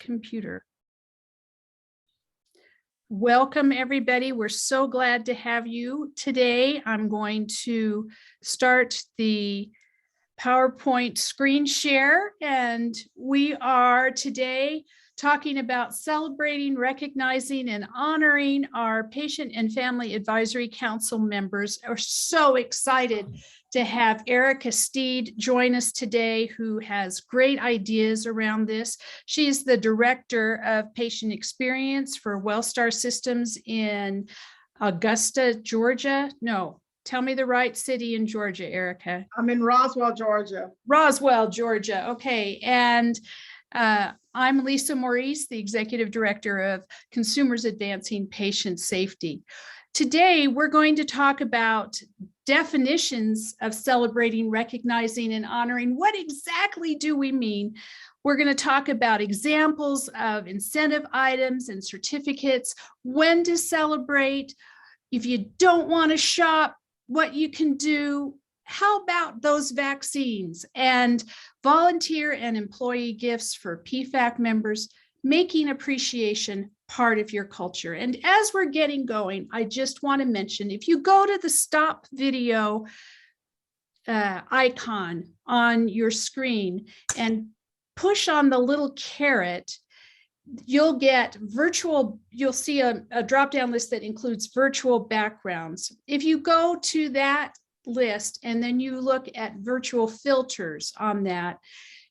computer. Welcome, everybody. We're so glad to have you today. I'm going to start the PowerPoint screen share, and we are today talking about celebrating, recognizing, and honoring our Patient and Family Advisory Council members. We're so excited to have Erica Steed join us today, who has great ideas around this. She's the Director of Patient Experience for Wellstar Systems in Augusta, Georgia. No, tell me the right city in Georgia, Erica. I'm in Roswell, Georgia. Roswell, Georgia. Okay. And I'm Lisa Maurice, the Executive Director of Consumers Advancing Patient Safety. Today, we're going to talk about definitions of celebrating, recognizing, and honoring. What exactly do we mean? We're going to talk about examples of incentive items and certificates, when to celebrate, if you don't want to shop, what you can do. How about those vaccines and volunteer and employee gifts for PFAC members, making appreciation part of your culture. And as we're getting going, I just want to mention, if you go to the stop video icon on your screen and push on the little caret, you'll get you'll see a drop-down list that includes virtual backgrounds. If you go to that list and then you look at virtual filters on that,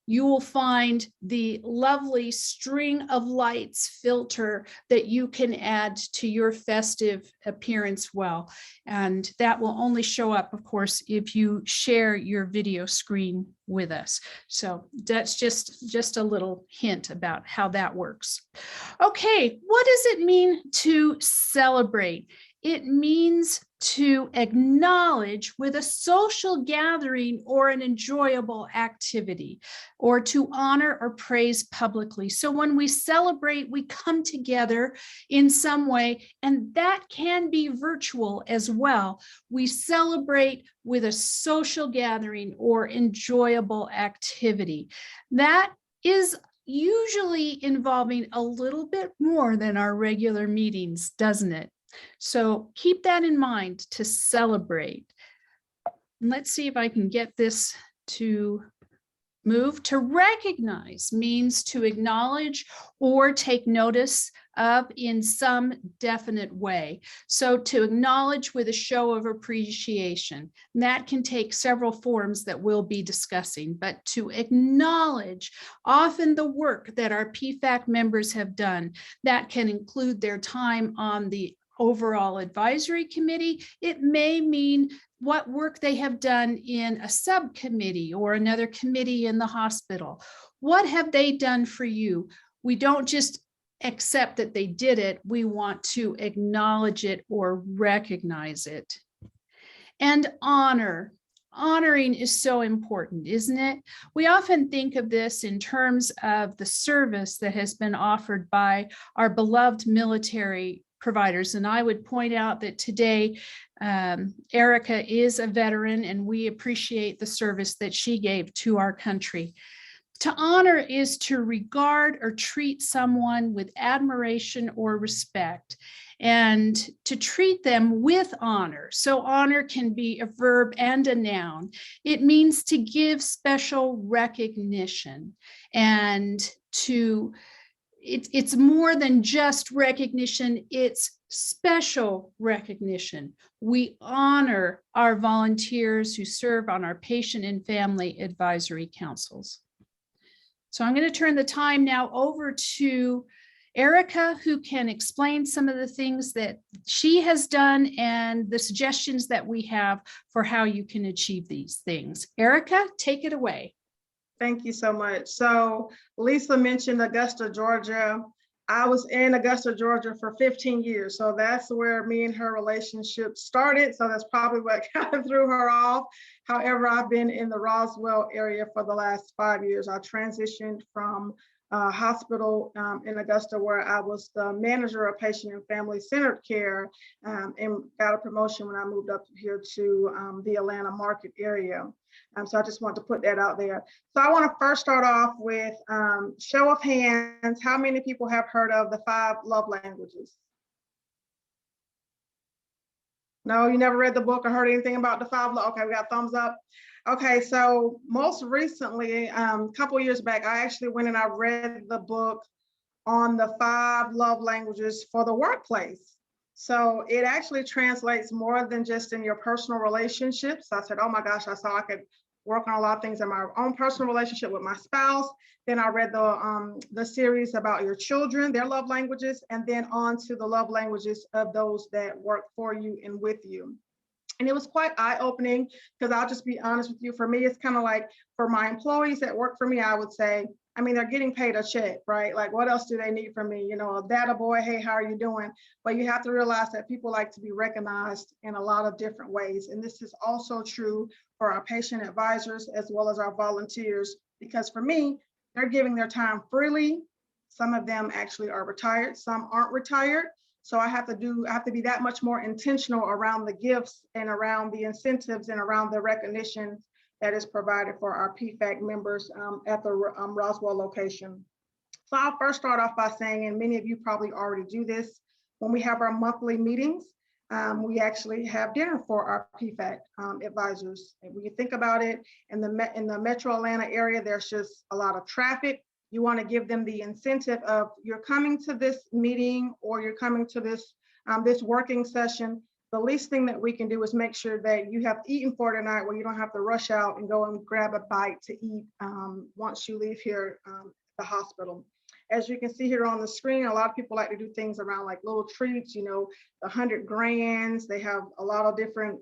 you will find the lovely string of lights filter that you can add to your festive appearance well. And that will only show up, of course, if you share your video screen with us. So that's just a little hint about how that works. Okay, what does it mean to celebrate? It means to acknowledge with a social gathering or an enjoyable activity, or to honor or praise publicly. So when we celebrate, we come together in some way, and that can be virtual as well. We celebrate with a social gathering or enjoyable activity. That is usually involving a little bit more than our regular meetings, doesn't it? So keep that in mind to celebrate. Let's see if I can get this to move. To recognize means to acknowledge or take notice of in some definite way. So to acknowledge with a show of appreciation, and that can take several forms that we'll be discussing, but to acknowledge often the work that our PFAC members have done. That can include their time on the overall advisory committee. It may mean what work they have done in a subcommittee or another committee in the hospital. What have they done for you? We don't just accept that they did it. We want to acknowledge it or recognize it. And honor. Honoring is so important, isn't it? We often think of this in terms of the service that has been offered by our beloved military providers. And I would point out that today, Erica is a veteran, and we appreciate the service that she gave to our country. To honor is to regard or treat someone with admiration or respect, and to treat them with honor. So honor can be a verb and a noun. It means to give special recognition, and it's more than just recognition, it's special recognition. We honor our volunteers who serve on our patient and family advisory councils. So I'm going to turn the time now over to Erica, who can explain some of the things that she has done and the suggestions that we have for how you can achieve these things. Erica, take it away. Thank you so much. So Lisa mentioned Augusta, Georgia. I was in Augusta, Georgia for 15 years. So that's where me and her relationship started. So that's probably what kind of threw her off. However, I've been in the Roswell area for the last 5 years. I transitioned from hospital in Augusta, where I was the manager of patient and family centered care, and got a promotion when I moved up here to the Atlanta market area. So I just want to put that out there. So I want to first start off with show of hands. How many people have heard of the 5 love languages? No, you never read the book or heard anything about the 5 love? Okay, we got thumbs up. Okay, so most recently, a couple of years back, I actually went and I read the book on the 5 love languages for the workplace. So it actually translates more than just in your personal relationships. I said, oh my gosh, I saw I could work on a lot of things in my own personal relationship with my spouse. Then I read the series about your children, their love languages, and then on to the love languages of those that work for you and with you. And it was quite eye-opening, because I'll just be honest with you, for me, it's kind of like, for my employees that work for me, I would say, I mean, they're getting paid a check, right? Like, what else do they need from me? You know, a data boy, hey, how are you doing? But you have to realize that people like to be recognized in a lot of different ways. And this is also true for our patient advisors as well as our volunteers, because for me, they're giving their time freely. Some of them actually are retired, some aren't retired. So I have to be that much more intentional around the gifts and around the incentives and around the recognition that is provided for our PFAC members at the Roswell location. So I'll first start off by saying, and many of you probably already do this, when we have our monthly meetings, we actually have dinner for our PFAC advisors. And when you think about it, in the Metro Atlanta area, there's just a lot of traffic. You want to give them the incentive of, you're coming to this meeting or you're coming to this this working session. The least thing that we can do is make sure that you have eaten for tonight, where you don't have to rush out and go and grab a bite to eat once you leave here the hospital. As you can see here on the screen, a lot of people like to do things around like little treats, you know, the 100 grands. They have a lot of different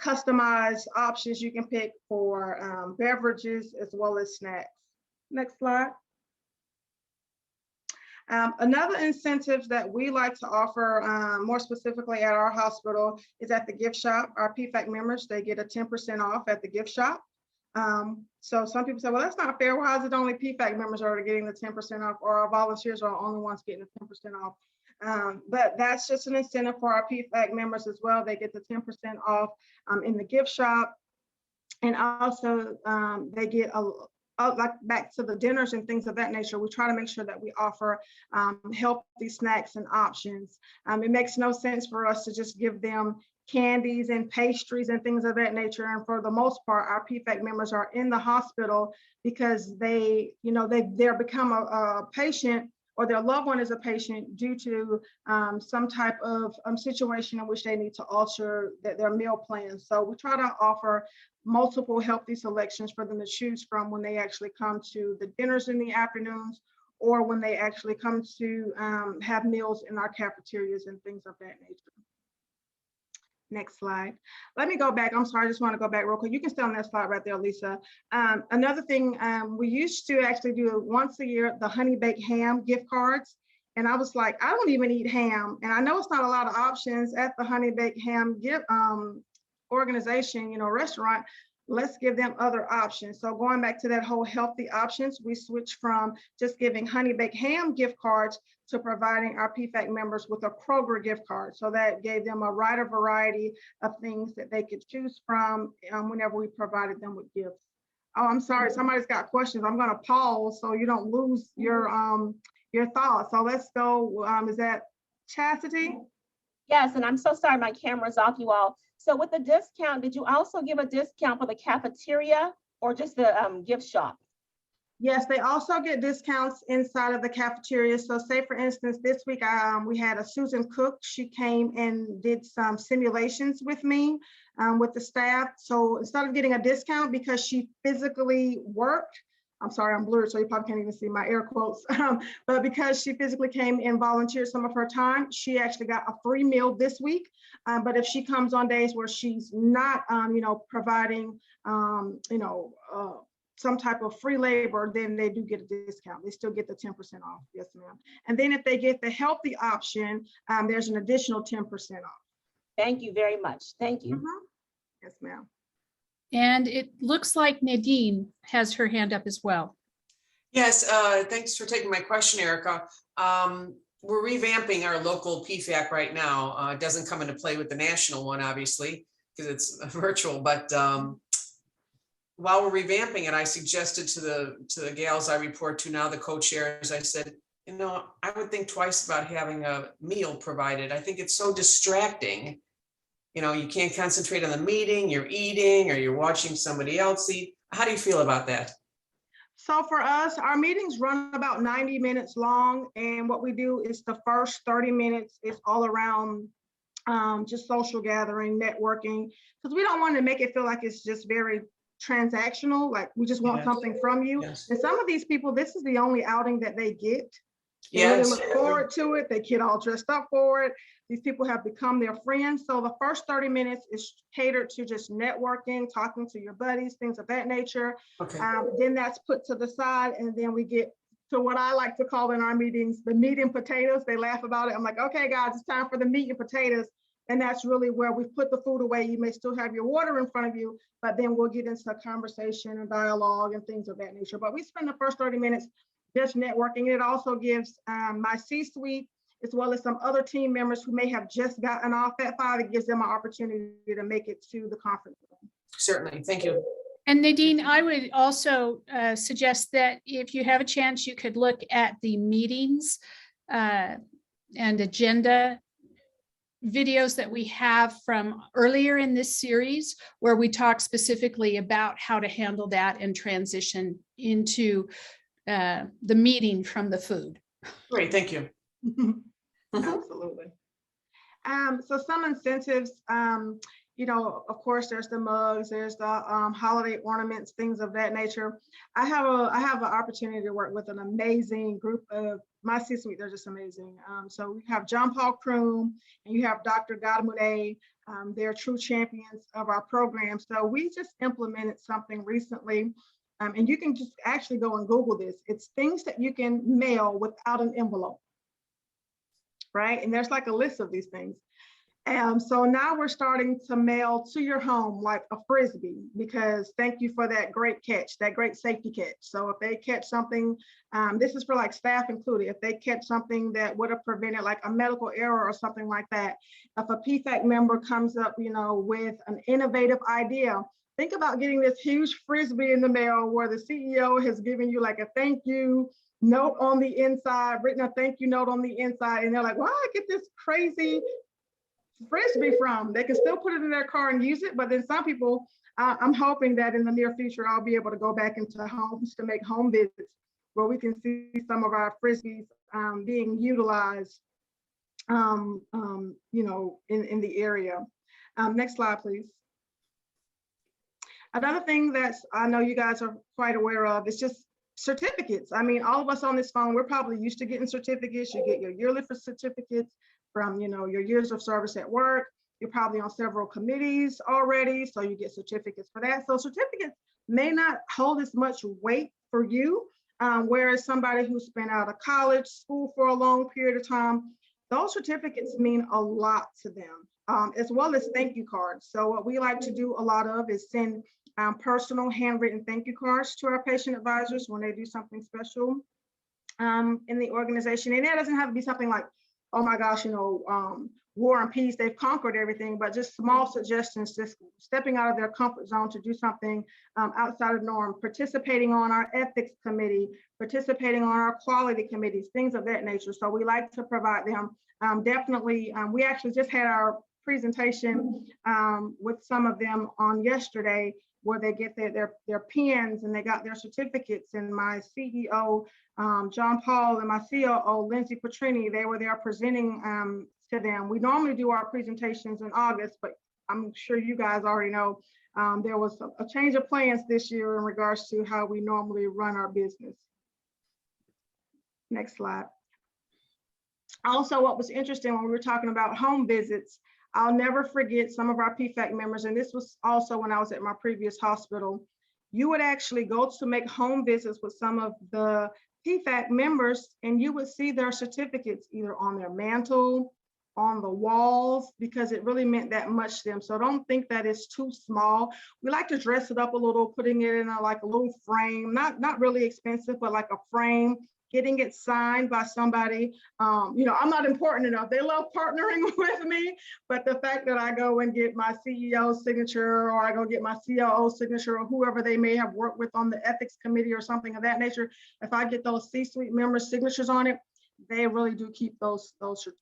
customized options you can pick for beverages as well as snacks. Next slide. Another incentive that we like to offer more specifically at our hospital is at the gift shop. Our PFAC members, they get a 10% off at the gift shop. So some people say, well, that's not fair. Why is it only PFAC members are getting the 10% off, or our volunteers are the only ones getting the 10% off? But that's just an incentive for our PFAC members as well. They get the 10% off in the gift shop. And also they get like back to the dinners and things of that nature. We try to make sure that we offer healthy snacks and options. It makes no sense for us to just give them candies and pastries and things of that nature. And for the most part, our PFAC members are in the hospital because they, you know, they're become a patient, or their loved one is a patient due to some type of situation in which they need to alter their meal plans. So we try to offer multiple healthy selections for them to choose from when they actually come to the dinners in the afternoons, or when they actually come to have meals in our cafeterias and things of that nature. Next slide. Let me go back. I'm sorry, I just want to go back real quick. You can stay on that slide right there, Lisa. Another thing, we used to actually do once a year, the honey baked ham gift cards. And I was like, I don't even eat ham. And I know it's not a lot of options at the honey baked ham gift organization, you know, restaurant. Let's give them other options. So going back to that whole healthy options, we switched from just giving honey baked ham gift cards to providing our PFAC members with a Kroger gift card. So that gave them a wider variety of things that they could choose from whenever we provided them with gifts. Oh, I'm sorry, somebody's got questions. I'm gonna pause so you don't lose your thoughts. So let's go, is that Chastity? Yes, and I'm so sorry my camera's off, you all. So with the discount, did you also give a discount for the cafeteria or just the gift shop? Yes, they also get discounts inside of the cafeteria. So say for instance, this week we had a Susan Cook. She came and did some simulations with me with the staff. So instead of getting a discount because she physically worked, I'm sorry, I'm blurred, so you probably can't even see my air quotes. But because she physically came and volunteered some of her time, she actually got a free meal this week. But if she comes on days where she's not, you know, providing, you know, some type of free labor, then they do get a discount. They still get the 10% off. Yes, ma'am. And then if they get the healthy option, there's an additional 10% off. Thank you very much. Thank you. Yes, ma'am. And it looks like Nadine has her hand up as well. Yes, thanks for taking my question, Erica. We're revamping our local PFAC right now. It doesn't come into play with the national one, obviously, because it's virtual, but while we're revamping it, I suggested to the gals I report to now, the co-chairs, I said, you know, I would think twice about having a meal provided. I think it's so distracting. You know, you can't concentrate on the meeting, you're eating, or you're watching somebody else eat. How do you feel about that? So for us, our meetings run about 90 minutes long. And what we do is the first 30 minutes is all around just social gathering, networking, because we don't want to make it feel like it's just very transactional, like we just want something from you. Yes. And some of these people, this is the only outing that they get. They Yes. really look forward to it. They get all dressed up for it. These people have become their friends. So the first 30 minutes is catered to just networking, talking to your buddies, things of that nature. Okay. Then that's put to the side, and then we get to what I like to call in our meetings, the meat and potatoes. They laugh about it. I'm like, okay, guys, it's time for the meat and potatoes. And that's really where we put the food away. You may still have your water in front of you, but then we'll get into conversation and dialogue and things of that nature. But we spend the first 30 minutes just networking. It also gives my C-suite, as well as some other team members who may have just gotten off at 5, it gives them an opportunity to make it to the conference room. Certainly, thank you. And Nadine, I would also suggest that if you have a chance, you could look at the meetings and agenda videos that we have from earlier in this series, where we talk specifically about how to handle that and transition into the meeting from the food. Great, thank you. Absolutely. So some incentives, you know, of course, there's the mugs, there's the holiday ornaments, things of that nature. I have an opportunity to work with an amazing group of my C-suite. They're just amazing. So we have John Paul Kroom and you have Dr. Gadamune. They're true champions of our program. So we just implemented something recently. And you can just actually go and Google this. It's things that you can mail without an envelope, right? And there's like a list of these things. So now we're starting to mail to your home like a Frisbee, because thank you for that great catch, that great safety catch. So if they catch something, this is for like staff included, if they catch something that would have prevented like a medical error or something like that, if a PFAC member comes up, you know, with an innovative idea, think about getting this huge Frisbee in the mail where the CEO has given you like a thank you note on the inside, written a thank you note on the inside. And they're like, why I get this crazy Frisbee from? They can still put it in their car and use it. But then some people, I'm hoping that in the near future, I'll be able to go back into homes to make home visits where we can see some of our Frisbees being utilized, you know, in the area. Next slide, please. Another thing that I know you guys are quite aware of is just certificates. I mean, all of us on this phone, we're probably used to getting certificates. You get your yearly certificates from, you know, your years of service at work. You're probably on several committees already, so you get certificates for that. So certificates may not hold as much weight for you, whereas somebody who's been out of college, school for a long period of time, those certificates mean a lot to them, as well as thank you cards. So what we like to do a lot of is send personal handwritten thank you cards to our patient advisors when they do something special in the organization. And that doesn't have to be something like, oh my gosh, you know, war and peace, they've conquered everything, but just small suggestions, just stepping out of their comfort zone to do something outside of norm, participating on our ethics committee, participating on our quality committees, things of that nature. So we like to provide them. Definitely, we actually just had our presentation with some of them on yesterday, where they get their pins and they got their certificates. And my CEO, John Paul, and my COO, Lindsay Petrini, they were there presenting to them. We normally do our presentations in August, but I'm sure you guys already know there was a change of plans this year in regards to how we normally run our business. Next slide. Also, what was interesting when we were talking about home visits, I'll never forget some of our PFAC members, and this was also when I was at my previous hospital. You would actually go to make home visits with some of the PFAC members, and you would see their certificates either on their mantle, on the walls because it really meant that much to them. So don't think that it's too small. We like to dress it up a little, putting it in like a little frame, not really expensive, but like a frame, getting it signed by somebody. You know, I'm not important enough. They love partnering with me, but the fact that I go and get my CEO's signature, or I go get my COO's signature, or whoever they may have worked with on the ethics committee or something of that nature, if I get those C-suite members' signatures on it, they really do keep those certificates.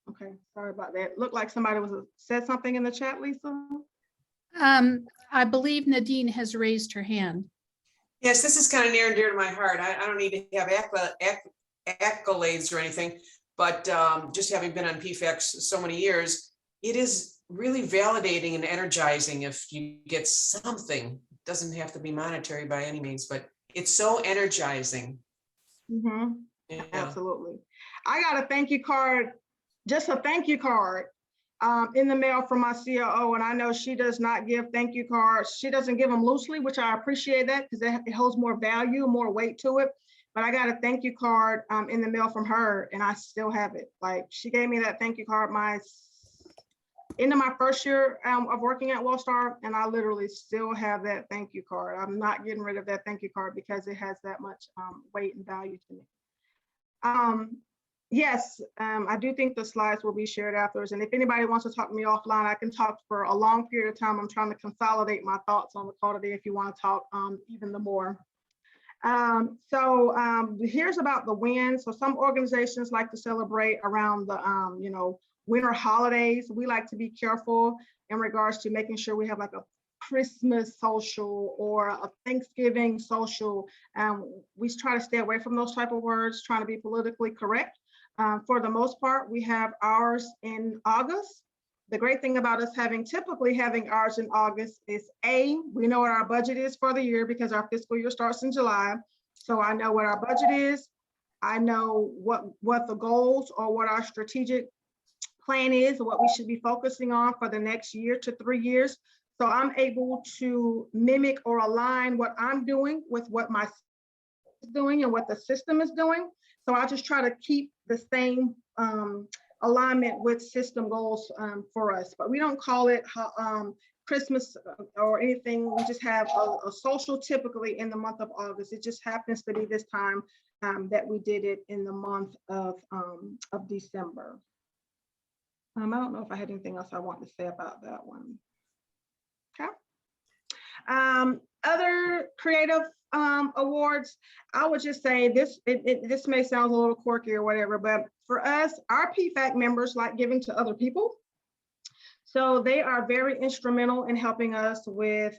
Okay, sorry about that. Looked like somebody said something in the chat, Lisa. I believe Nadine has raised her hand. Yes, this is kind of near and dear to my heart. I don't need to have accolades or anything, but just having been on PFACs so many years, it is really validating and energizing if you get something. It doesn't have to be monetary by any means, but it's so energizing. Mm-hmm. Yeah. Absolutely. I got a thank you card, just a thank you card in the mail from my COO, and I know she does not give thank you cards. She doesn't give them loosely, which I appreciate that because it holds more value, more weight to it. But I got a thank you card in the mail from her, and I still have it. Like, she gave me that thank you card into my first year of working at Wellstar, and I literally still have that thank you card. I'm not getting rid of that thank you card because it has that much weight and value to me. Yes, I do think the slides will be shared afterwards. And if anybody wants to talk to me offline, I can talk for a long period of time. I'm trying to consolidate my thoughts on the call today if you want to talk even the more. Here's about the win. So some organizations like to celebrate around the winter holidays. We like to be careful in regards to making sure we have like a Christmas social or a Thanksgiving social. We try to stay away from those type of words, trying to be politically correct. For the most part, we have ours in August. The great thing about us typically having ours in August is we know what our budget is for the year because our fiscal year starts in July. So I know what our budget is. I know what the goals or what our strategic plan is, or what we should be focusing on for the next year to 3 years. So I'm able to mimic or align what I'm doing with what my is doing and what the system is doing. So I just try to keep the same alignment with system goals for us, but we don't call it Christmas or anything. We just have a social typically in the month of August. It just happens to be this time that we did it in the month of December. I don't know if I had anything else I want to say about that one. Okay. Other creative awards, I would just say this may sound a little quirky or whatever, but for us, our PFAC members like giving to other people. So they are very instrumental in helping us with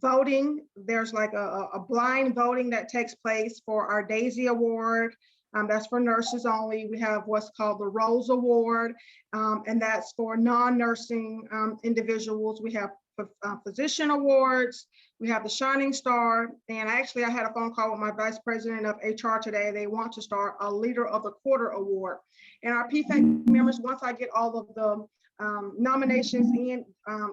voting. There's like a blind voting that takes place for our DAISY Award. That's for nurses only. We have what's called the Rose Award, and that's for non-nursing individuals. We have physician awards. We have the Shining Star, and actually I had a phone call with my vice president of HR today. They want to start a Leader of the Quarter award. And our PFAC members, once I get all of the nominations in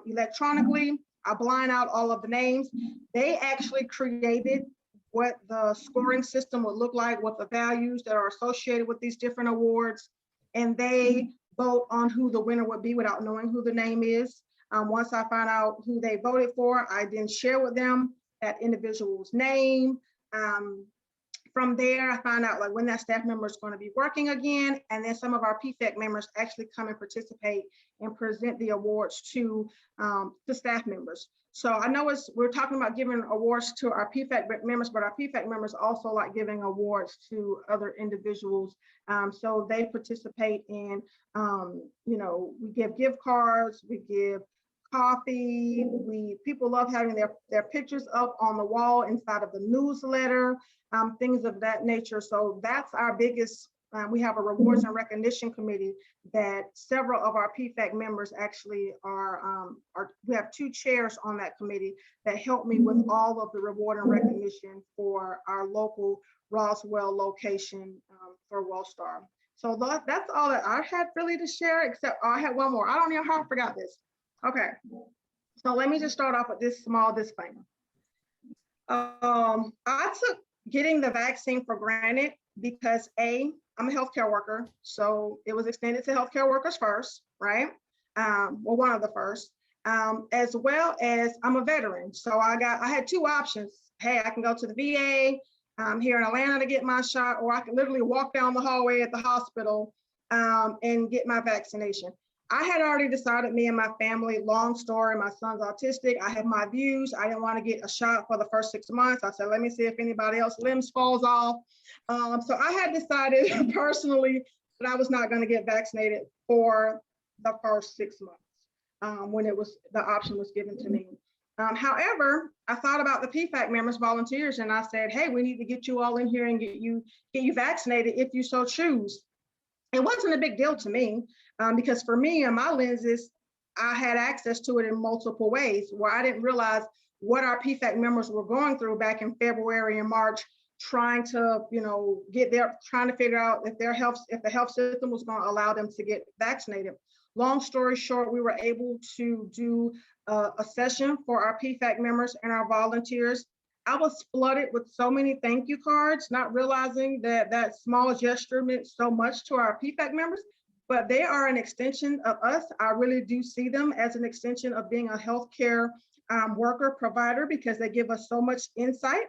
electronically, I blind out all of the names. They actually created what the scoring system would look like, what the values that are associated with these different awards, and they vote on who the winner would be without knowing who the name is. Once I find out who they voted for, I then share with them that individual's name. From there, I find out like when that staff member is going to be working again, and then some of our PFAC members actually come and participate and present the awards to the staff members. So I know we're talking about giving awards to our PFAC members, but our PFAC members also like giving awards to other individuals. So they participate in, we give gift cards, we give coffee. People love having their pictures up on the wall inside of the newsletter, things of that nature. So that's our biggest. We have a rewards and recognition committee that several of our PFAC members actually are. We have 2 chairs on that committee that help me with all of the reward and recognition for our local Roswell location for Wellstar. So that's all that I had really to share, except I had one more. I don't know how I forgot this. Okay, so let me just start off with this small disclaimer. I took getting the vaccine for granted because I'm a healthcare worker, so it was extended to healthcare workers first, right? Well, one of the first, as well as I'm a veteran. So I had two options. Hey, I can go to the VA here in Atlanta to get my shot, or I can literally walk down the hallway at the hospital and get my vaccination. I had already decided, me and my family, long story, my son's autistic. I have my views. I didn't want to get a shot for the first 6 months. I said, let me see if anybody else limbs falls off. So I had decided personally that I was not going to get vaccinated for the first 6 months when the option was given to me. However, I thought about the PFAC members, volunteers, and I said, hey, we need to get you all in here and get you vaccinated if you so choose. It wasn't a big deal to me because for me and my lenses, I had access to it in multiple ways where I didn't realize what our PFAC members were going through back in February and March, trying to, trying to figure out if the health system was going to allow them to get vaccinated. Long story short, we were able to do a session for our PFAC members and our volunteers. I was flooded with so many thank you cards, not realizing that that small gesture meant so much to our PFAC members, but they are an extension of us. I really do see them as an extension of being a healthcare worker provider because they give us so much insight.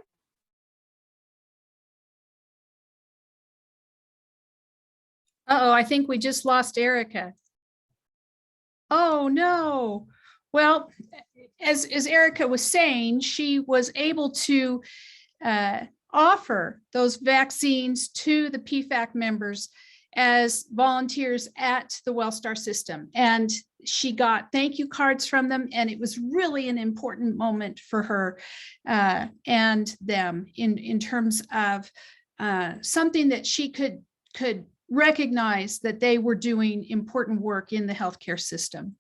Uh-oh, I think we just lost Erica. Oh, no. Well, as Erica was saying, she was able to offer those vaccines to the PFAC members as volunteers at the Wellstar system. And she got thank you cards from them. And it was really an important moment for her and them in terms of something that she could recognize that they were doing important work in the healthcare system.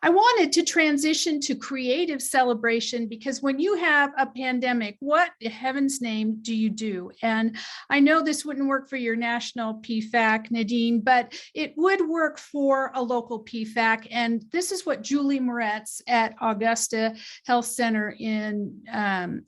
I wanted to transition to creative celebration because when you have a pandemic, what in heaven's name do you do? And I know this wouldn't work for your national PFAC, Nadine, but it would work for a local PFAC. And this is what Julie Moretz at Augusta Health Center in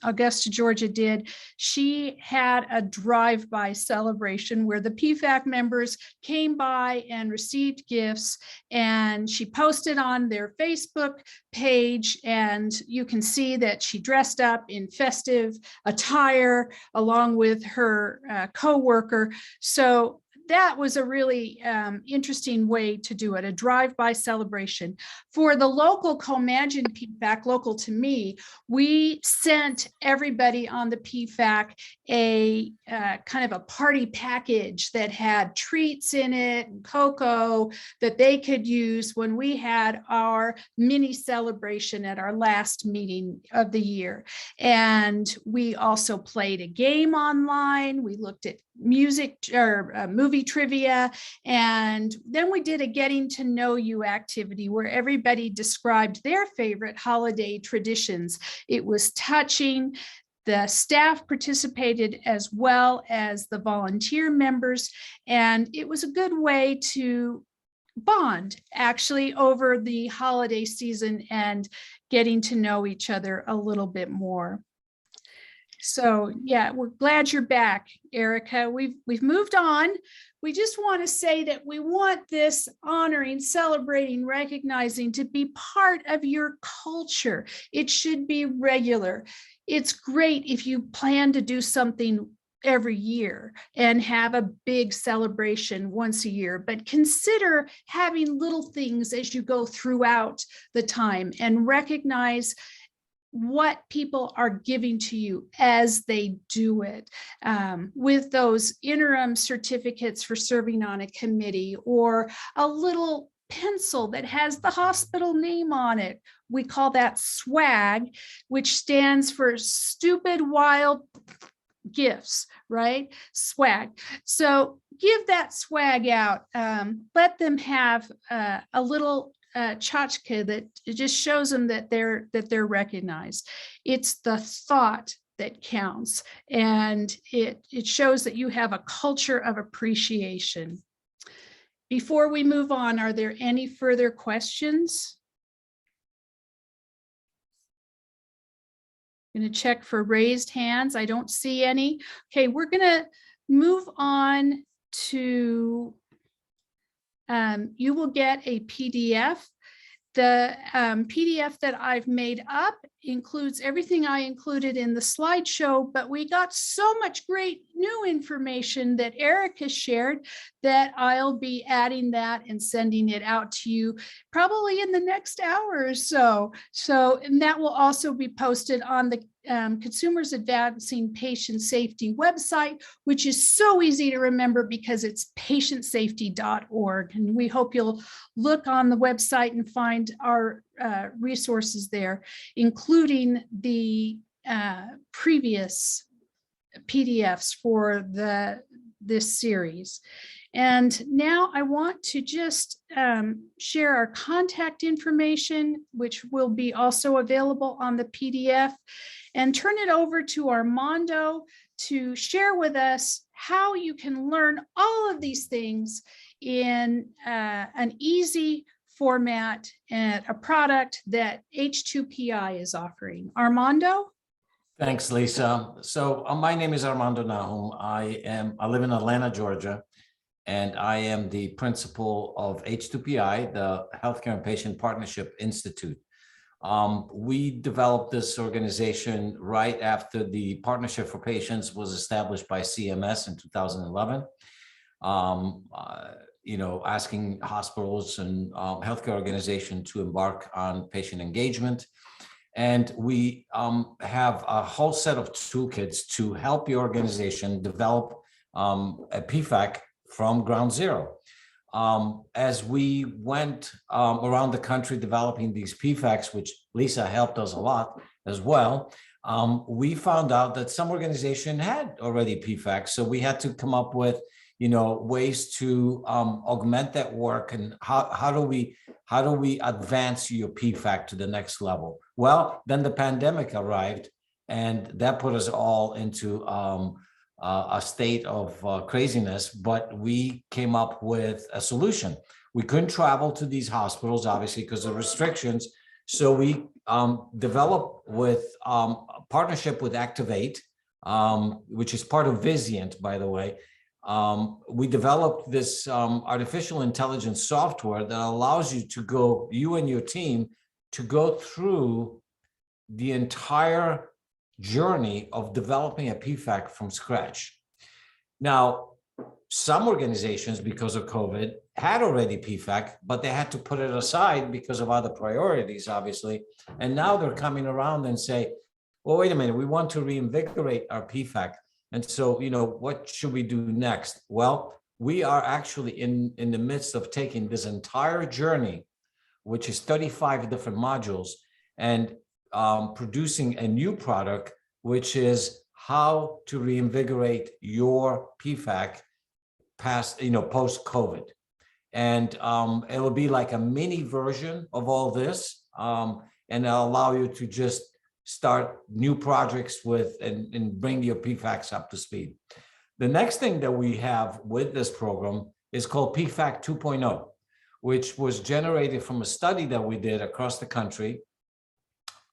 Augusta, Georgia did. She had a drive-by celebration where the PFAC members came by and received gifts, and she posted on their Facebook page, and you can see that she dressed up in festive attire along with her co-worker. So that was a really interesting way to do it, a drive-by celebration. For the local Comagene PFAC, local to me, we sent everybody on the PFAC a kind of a party package that had treats in it and cocoa that they could use when we had our mini celebration at our last meeting of the year. And we also played a game online. We looked at music or movie trivia, and then we did a getting to know you activity where everybody described their favorite holiday traditions. It was touching. The staff participated as well as the volunteer members, and it was a good way to bond actually over the holiday season and getting to know each other a little bit more. So yeah, we're glad you're back, Erica. We've moved on. We just want to say that we want this honoring, celebrating, recognizing to be part of your culture. It should be regular. It's great if you plan to do something every year and have a big celebration once a year, but consider having little things as you go throughout the time and recognize what people are giving to you as they do it, with those interim certificates for serving on a committee or a little pencil that has the hospital name on it. We call that swag, which stands for stupid, wild gifts, right? Swag. So give that swag out. Let them have a little tchotchke that it just shows them that they're recognized. It's the thought that counts, and it shows that you have a culture of appreciation. Before we move on, are there any further questions? I'm going to check for raised hands. I don't see any. Okay, we're going to move on to, you will get a PDF. The PDF that I've made up includes everything I included in the slideshow, but we got so much great new information that Eric has shared that I'll be adding that and sending it out to you probably in the next hour or so. And that will also be posted on the Consumers Advancing Patient Safety website, which is so easy to remember because it's patientsafety.org. And we hope you'll look on the website and find our resources there, including the previous PDFs for this series. And now I want to just share our contact information, which will be also available on the PDF, and turn it over to Armando to share with us how you can learn all of these things in an easy format and a product that H2PI is offering. Armando? Thanks, Lisa. So my name is Armando Nahum. I live in Atlanta, Georgia, and I am the principal of H2PI, the Healthcare and Patient Partnership Institute. We developed this organization right after the Partnership for Patients was established by CMS in 2011. Asking hospitals and healthcare organizations to embark on patient engagement. And we have a whole set of toolkits to help your organization develop a PFAC from ground zero. As we went around the country developing these PFACs, which Lisa helped us a lot as well, we found out that some organization had already PFACs. So we had to come up with ways to augment that work, and how do we advance your PFAC to the next level? Well, then the pandemic arrived, and that put us all into a state of craziness. But we came up with a solution. We couldn't travel to these hospitals, obviously, because of restrictions. So we developed with a partnership with Activate, which is part of Vizient, by the way. We developed this artificial intelligence software that allows you and your team to go through the entire journey of developing a PFAC from scratch. Now, some organizations, because of COVID, had already PFAC, but they had to put it aside because of other priorities, obviously. And now they're coming around and say, well, wait a minute, we want to reinvigorate our PFAC. And so, what should we do next? Well, we are actually in the midst of taking this entire journey, which is 35 different modules, and producing a new product, which is how to reinvigorate your PFAC post-COVID. And it will be like a mini version of all this, and it'll allow you to just start new projects and bring your PFACs up to speed. The next thing that we have with this program is called PFAC 2.0, which was generated from a study that we did across the country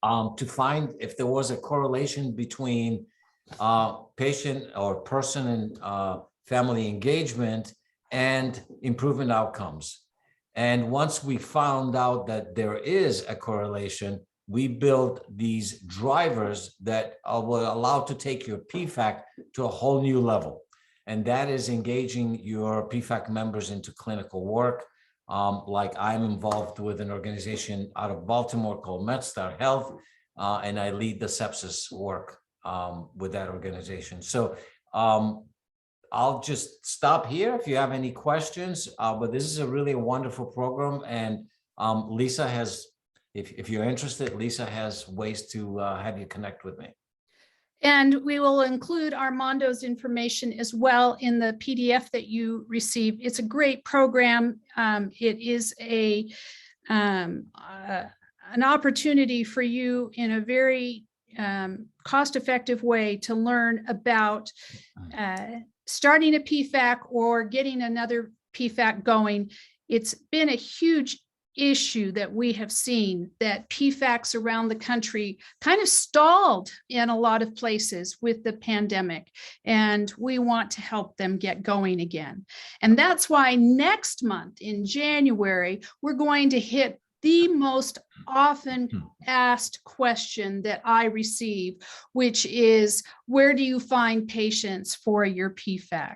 to find if there was a correlation between patient or person and family engagement and improvement outcomes. And once we found out that there is a correlation, we built these drivers that will allow to take your PFAC to a whole new level. And that is engaging your PFAC members into clinical work. Like I'm involved with an organization out of Baltimore called MedStar Health, and I lead the sepsis work with that organization. So I'll just stop here if you have any questions, but this is a really wonderful program. And Lisa has, if you're interested, Lisa has ways to have you connect with me. And we will include Armando's information as well in the PDF that you received. It's a great program. It is an opportunity for you in a very cost-effective way to learn about starting a PFAC or getting another PFAC going. It's been a huge issue that we have seen, that PFACs around the country kind of stalled in a lot of places with the pandemic, and we want to help them get going again. And that's why next month in January, we're going to hit the most often asked question that I receive, which is, where do you find patients for your PFAC?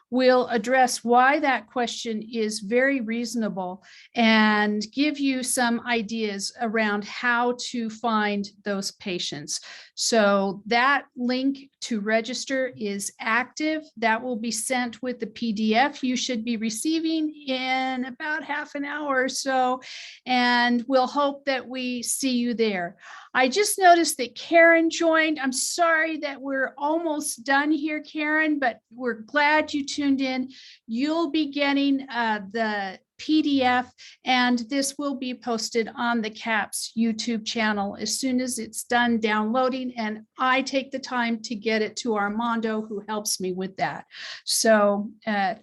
We'll address why that question is very reasonable and give you some ideas around how to find those patients. So that link to register is active. That will be sent with the PDF you should be receiving in about half an hour or so, and we'll hope that we see you there. I just noticed that Karen joined. I'm sorry that we're almost done here, Karen, but we're glad you tuned in. You'll be getting the PDF, and this will be posted on the CAPS YouTube channel as soon as it's done downloading, and I take the time to get it to Armando, who helps me with that. So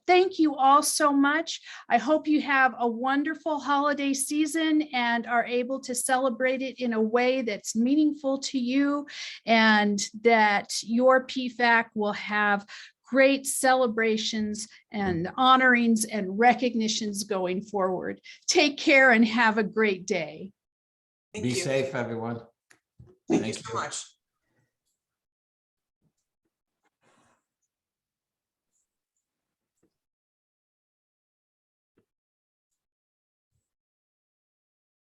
thank you all so much. I hope you have a wonderful holiday season and are able to celebrate it in a way that's meaningful to you, and that your PFAC will have great celebrations and honorings and recognitions going forward. Take care and have a great day. Thank Be you. safe, everyone. Thank you so much.